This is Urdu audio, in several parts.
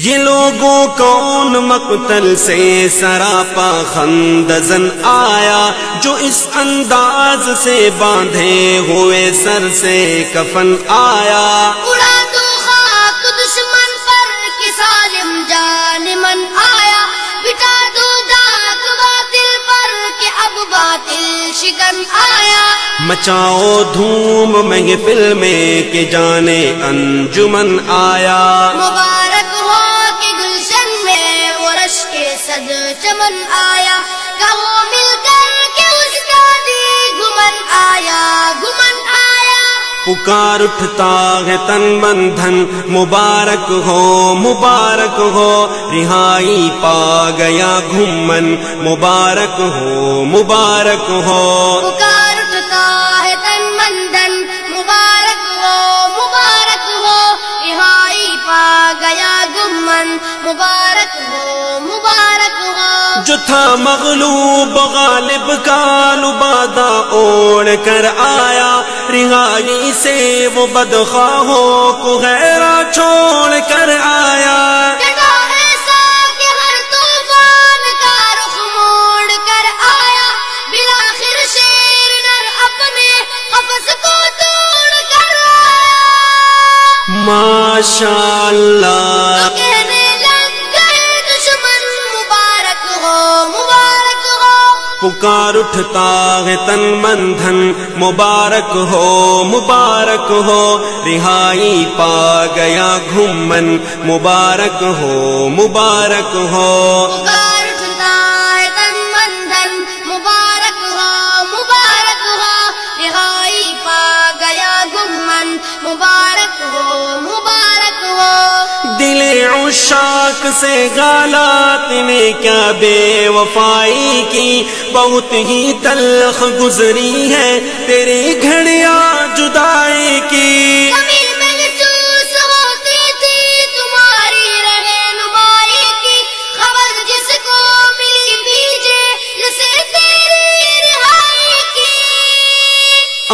یہ لوگوں کون مقتل سے سراپا خندزن آیا، جو اس انداز سے باندھے ہوئے سر سے کفن آیا۔ اڑا دو خاک دشمن پر کہ سالم جان من آیا، بٹا دو داغ باطل پر کہ اب باطل شکن آیا۔ مچاؤ دھوم محفل میں کہ جانے انجمن آیا۔ مبارک ہو کہ گلشن میں وہ رش کے صد چمن آیا، کہو مل کر کہ استادی گمن آیا، گمن آیا۔ پکار اٹھتا ہے تن من دھن، مبارک ہو مبارک ہو، رہائی پا گیا گھمن، مبارک ہو مبارک ہو۔ پکار اٹھتا ہے تن من دھن، مبارک ہو مبارک ہو، رہائی پا گیا گمن، مبارک ہو مبارک ہو۔ جو تھا مغلوب غالب کا لبادہ اوڑھ کر آیا، رہائی سے وہ بدخواہوں کو غیرہ چھوڑ کر آیا۔ ڈٹا ایسا کہ ہر طوفان کا رخ موڑ کر آیا، بالآخر شیر نر اپنے قفس کو توڑ کر آیا۔ ماشاء اللہ، کہنے لگ گئے دشمن مبارک ہو مبارک ہو۔ پکار اٹھتا ہے تن من دھن، مبارک ہو مبارک ہو، رہائی پا گیا گھمن، مبارک ہو مبارک ہو۔ پکار اٹھتا ہے تن من دھن، مبارک ہو مبارک ہو، رہائی پا گیا گمن، مبارک ہو مبارک ہو۔ دل عشاق سے غالات نے کیا بے وفائی کی، بہت ہی تلخ گزری ہے تیری گھڑیاں جدائی کی۔ کمی محسوس ہوتی تھی تمہاری رہنمائی کی، خبر جس کو ملی بیجے جسے تیری رہائی کی،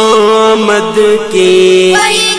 آمد کی وہی